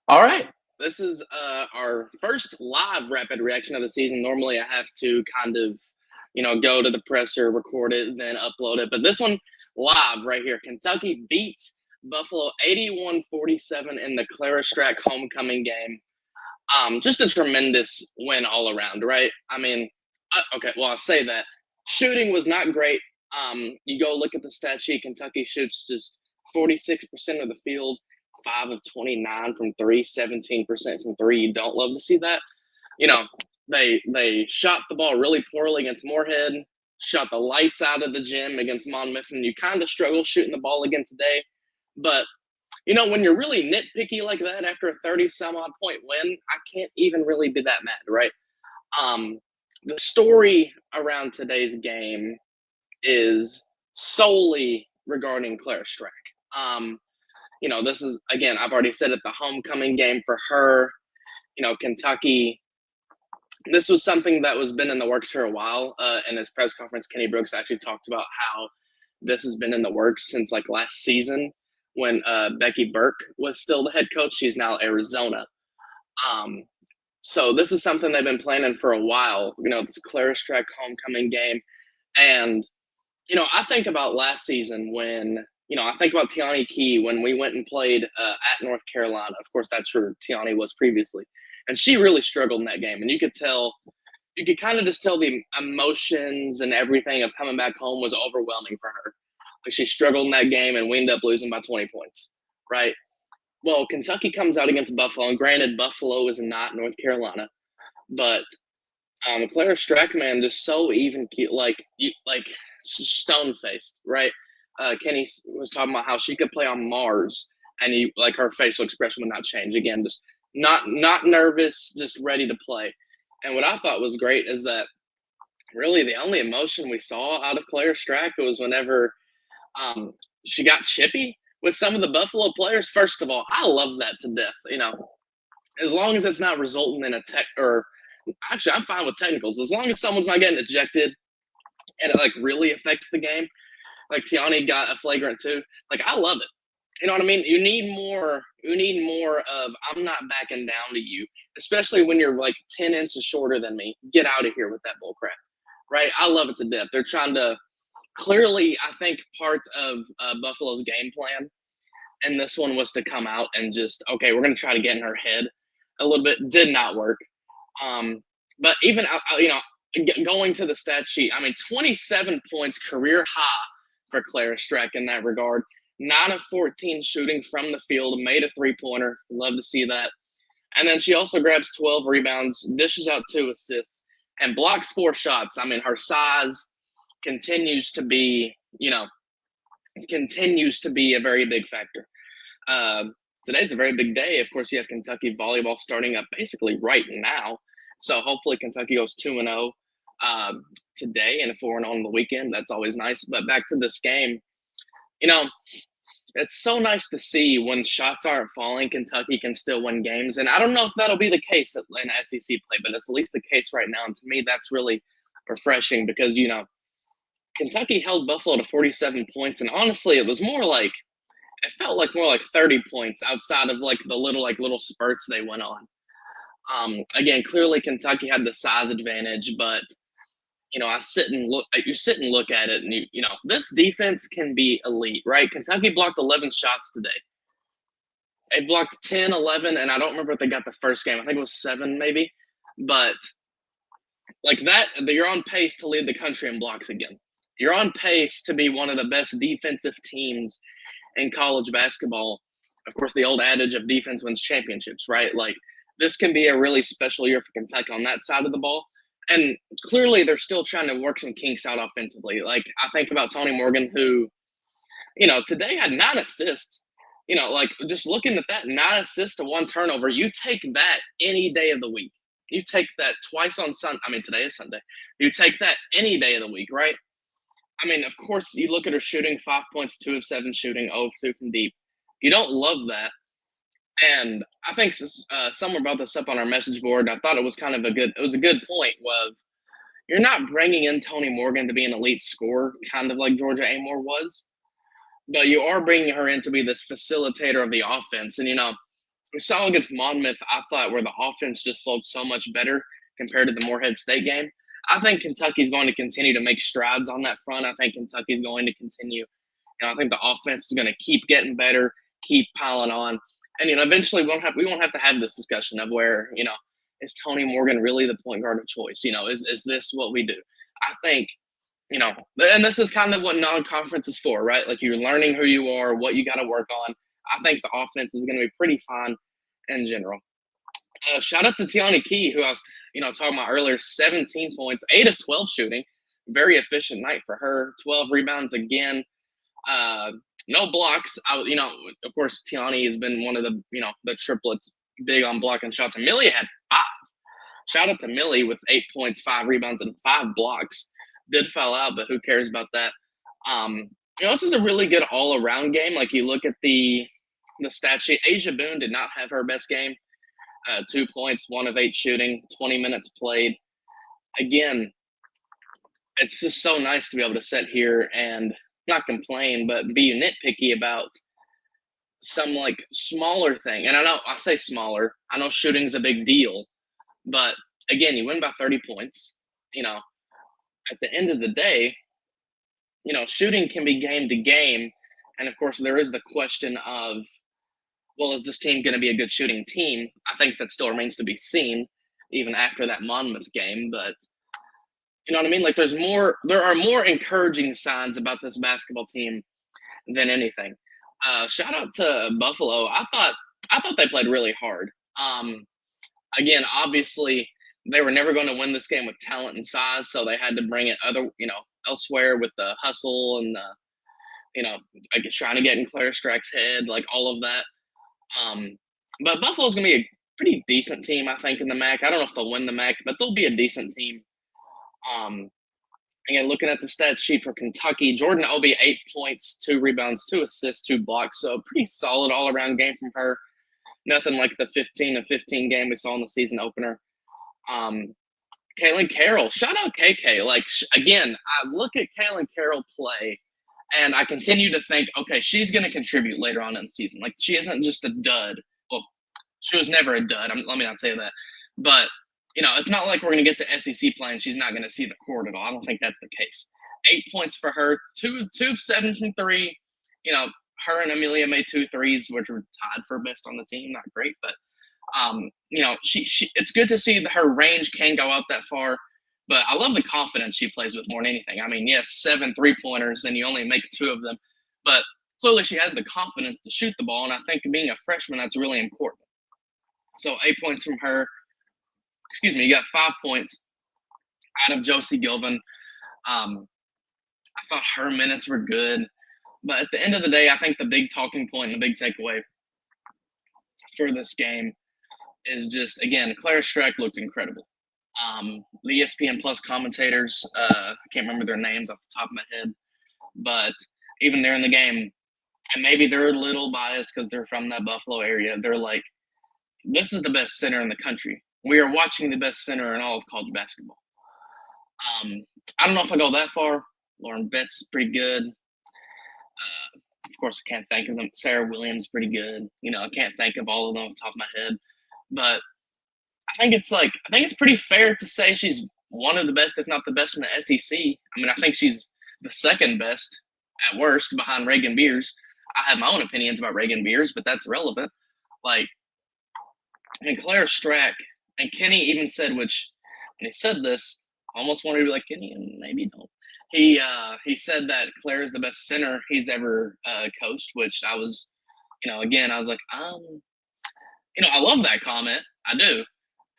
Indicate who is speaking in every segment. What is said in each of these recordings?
Speaker 1: All right. This is our first live rapid reaction of the season. Normally, I have to kind of, go to the presser, record it, then upload it. But this one live right here. Kentucky beats Buffalo 81-47 in the Clara Strack homecoming game. Just a tremendous win all around, right? I mean, okay, well, I'll say that. Shooting was not great. You go look at the stat sheet. Kentucky shoots just 46% of the field, 5 of 29 from three, 17% from three. You don't love to see that. You know, they shot the ball really poorly against Moorhead, shot the lights out of the gym against Monmouth, and you kind of struggle shooting the ball again today. But when you're really nitpicky like that after a 30 some odd point win, I can't even really be that mad, right? Um, the story around today's game is solely regarding Claire Strack. This is, again, I've already said it, the homecoming game for her. Kentucky, this was something that was been in the works for a while. In his press conference, Kenny Brooks actually talked about how this has been in the works since like last season when Becky Burke was still the head coach. She's now Arizona. Um, so this is something they've been planning for a while. This Clara Strack homecoming game, and I think about last season when I think about Tiani Key when we went and played at North Carolina. Of course, that's where Tiani was previously, and she really struggled in that game, and you could tell. You could kind of just tell the emotions and everything of coming back home was overwhelming for her. Like she struggled in that game, and we ended up losing by 20 points, right? Well, Kentucky comes out against Buffalo, and granted, Buffalo is not North Carolina, but Clara Strack, man, just so even, like stone faced, right? Kenny was talking about how she could play on Mars, and like her facial expression would not change. Again, just not nervous, just ready to play. And what I thought was great is that really the only emotion we saw out of Clara Strack was whenever she got chippy with some of the Buffalo players. First of all, I love that to death. As long as it's not resulting in a tech or actually, I'm fine with technicals as long as someone's not getting ejected and it like really affects the game. Like Tiani got a flagrant too. Like I love it. You know what I mean? You need more. You need more of I'm not backing down to you, especially when you're like 10 inches shorter than me. Get out of here with that bull crap, right? I love it to death. They're trying to clearly. I think part of Buffalo's game plan, and this one was to come out and just okay, we're going to try to get in her head a little bit. Did not work. But even going to the stat sheet, I mean, 27 points, career high for Clara Strack in that regard. 9 of 14 shooting from the field, made a three-pointer. Love to see that. And then she also grabs 12 rebounds, dishes out 2 assists, and blocks 4 shots. I mean, her size continues to be, a very big factor. Today's a very big day. Of course, you have Kentucky volleyball starting up basically right now. So hopefully Kentucky goes 2-0 today and 4-0 on the weekend. That's always nice. But back to this game, it's so nice to see when shots aren't falling, Kentucky can still win games. And I don't know if that'll be the case in SEC play, but it's at least the case right now. And to me, that's really refreshing because, Kentucky held Buffalo to 47 points. And honestly, it felt like more like 30 points outside of like the little spurts they went on. Again, clearly Kentucky had the size advantage, but I sit and look at it, and this defense can be elite, right? Kentucky blocked 11 shots today. They blocked 10, 11, and I don't remember if they got the first game. I think it was 7, maybe. But like that, you're on pace to lead the country in blocks again. You're on pace to be one of the best defensive teams in college basketball. Of course, the old adage of defense wins championships, right? Like this can be a really special year for Kentucky on that side of the ball. And clearly they're still trying to work some kinks out offensively. Like I think about Tony Morgan, who, today had 9 assists. Like just looking at that 9 assists to 1 turnover, you take that any day of the week. You take that twice on Sunday. I mean, today is Sunday. You take that any day of the week, right? I mean, of course, you look at her shooting 5 points, 2 of 7 shooting, 0 of 2 from deep. You don't love that. And I think someone brought this up on our message board. I thought it was a good point. Was you're not bringing in Tony Morgan to be an elite scorer, kind of like Georgia Amore was, but you are bringing her in to be this facilitator of the offense. And we saw against Monmouth, I thought where the offense just flowed so much better compared to the Morehead State game. I think Kentucky's going to continue to make strides on that front. I think Kentucky's going to continue. I think the offense is going to keep getting better, keep piling on, and eventually we won't have to have this discussion of where is Tony Morgan really the point guard of choice? Is this what we do? I think and this is kind of what non-conference is for, right? Like you're learning who you are, what you got to work on. I think the offense is going to be pretty fine in general. Shout out to Tiani Key, who I was, talking about earlier. 17 points, 8 of 12 shooting, very efficient night for her. 12 rebounds again. No blocks. Of course, Tiani has been one of the triplets, big on blocking shots. And Millie had 5. Shout out to Millie with 8 points, 5 rebounds, and 5 blocks. Did foul out, but who cares about that? This is a really good all-around game. Like you look at the stat sheet, Asia Boone did not have her best game. 2 points, 1 of 8 shooting, 20 minutes played. Again, it's just so nice to be able to sit here and not complain, but be nitpicky about some like smaller thing. And I say smaller. I know shooting's a big deal, but again, you win by 30 points. At the end of the day, shooting can be game to game. And of course, there is the question of, well, is this team going to be a good shooting team? I think that still remains to be seen, even after that Monmouth game. But you know what I mean? Like there are more encouraging signs about this basketball team than anything. Shout out to Buffalo. I thought they played really hard. Again, obviously they were never going to win this game with talent and size, so they had to bring it elsewhere with the hustle and I guess trying to get in Claire Strack's head, like all of that. But Buffalo's gonna be a pretty decent team, I think, in the MAC. I don't know if they'll win the MAC, but they'll be a decent team. Again, looking at the stat sheet for Kentucky, Jordan Obi 8 points, 2 rebounds, 2 assists, 2 blocks. So pretty solid all around game from her. Nothing like the 15-15 game we saw in the season opener. Kaylin Carroll, shout out KK. Like again, I look at Kaylin Carroll play, and I continue to think, okay, she's going to contribute later on in the season. Like she isn't just a dud. Well, she was never a dud. Let me not say that, but it's not like we're going to get to SEC play and she's not going to see the court at all. I don't think that's the case. 8 points for her, 2 of 7 from 3. Her and Amelia made 2 threes, which were tied for best on the team. Not great, but she it's good to see that her range can go out that far. But I love the confidence she plays with more than anything. I mean, yes, 7 3-pointers and you only make 2 of them, but clearly she has the confidence to shoot the ball. And I think being a freshman, that's really important. So 8 points from her. Excuse me, you got 5 points out of Josie Gilvin. I thought her minutes were good. But at the end of the day, I think the big talking point and the big takeaway for this game is just, again, Claire Strack looked incredible. The ESPN Plus commentators, I can't remember their names off the top of my head, but even during the game, and maybe they're a little biased because they're from that Buffalo area, they're like, this is the best center in the country. We are watching the best center in all of college basketball. I don't know if I go that far. Lauren Betts is pretty good. Of course, I can't think of them. Sarah Williams is pretty good. I can't think of all of them off the top of my head. But I think it's pretty fair to say she's one of the best, if not the best in the SEC. I mean, I think she's the second best at worst behind Reagan Beers. I have my own opinions about Reagan Beers, but that's irrelevant. And Claire Strack, and Kenny even said, which when he said this, I almost wanted to be like Kenny, and maybe don't. He said that Claire is the best center he's ever coached, which I was, again, I was like, I love that comment. I do.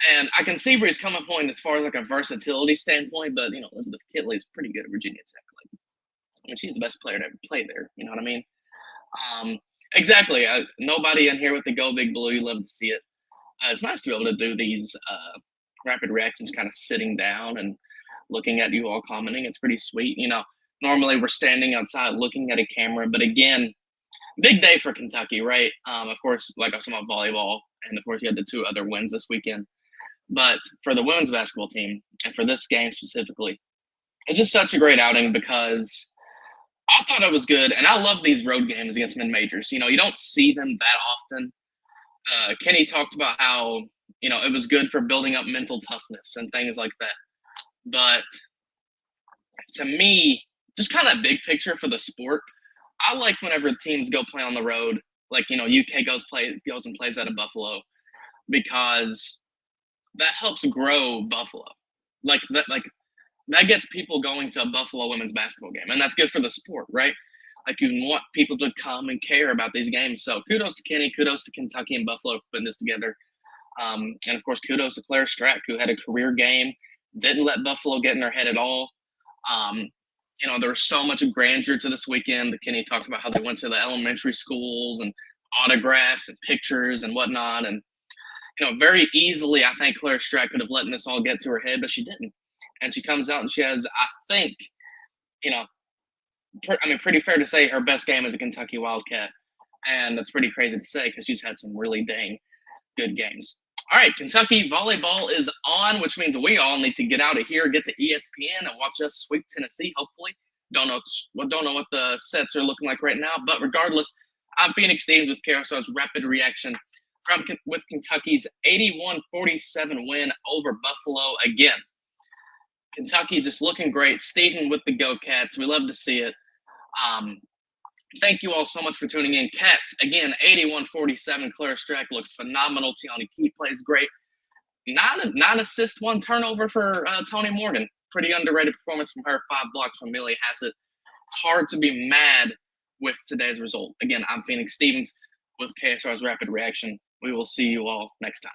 Speaker 1: And I can see where he's coming point as far as like a versatility standpoint, but Elizabeth Kitley's pretty good at Virginia Tech. She's the best player to ever play there. You know what I mean? Exactly. Nobody in here with the Go Big Blue. You love to see it. It's nice to be able to do these rapid reactions, kind of sitting down and looking at you all commenting. It's pretty sweet. Normally we're standing outside looking at a camera, but again, big day for Kentucky, right? Of course, like I was talking about volleyball, and of course you had the 2 other wins this weekend. But for the women's basketball team, and for this game specifically, it's just such a great outing because I thought it was good. And I love these road games against mid-majors. You don't see them that often. Kenny talked about how it was good for building up mental toughness and things like that. But to me, just kind of big picture for the sport, I like whenever teams go play on the road, like UK goes and plays out of Buffalo because that helps grow Buffalo. Like that gets people going to a Buffalo women's basketball game, and that's good for the sport, right? Like you want people to come and care about these games. So kudos to Kenny, kudos to Kentucky and Buffalo for putting this together, and of course kudos to Claire Strack who had a career game, didn't let Buffalo get in their head at all. Um, there was so much grandeur to this weekend. Kenny talked about how they went to the elementary schools and autographs and pictures and whatnot, and very easily, I think Claire Strack could have let this all get to her head, but she didn't. And she comes out and she has, I think, you know, pretty fair to say her best game as a Kentucky Wildcat. And that's pretty crazy to say because she's had some really dang good games. All right, Kentucky volleyball is on, which means we all need to get out of here, get to ESPN, and watch us sweep Tennessee. Hopefully, don't know what the sets are looking like right now, but regardless, I'm Phoenix Stevens with KSR's rapid reaction with Kentucky's 81-47 win over Buffalo again. Kentucky just looking great. Steven with the Go Cats. We love to see it. Thank you all so much for tuning in. Cats, again, 81-47. Claire Strack looks phenomenal. Tiani Key plays great. 9 assists, 1 turnover for Toni Morgan. Pretty underrated performance from her. 5 blocks from Millie Hassett. It's hard to be mad with today's result. Again, I'm Phoenix Stevens with KSR's Rapid Reaction. We will see you all next time.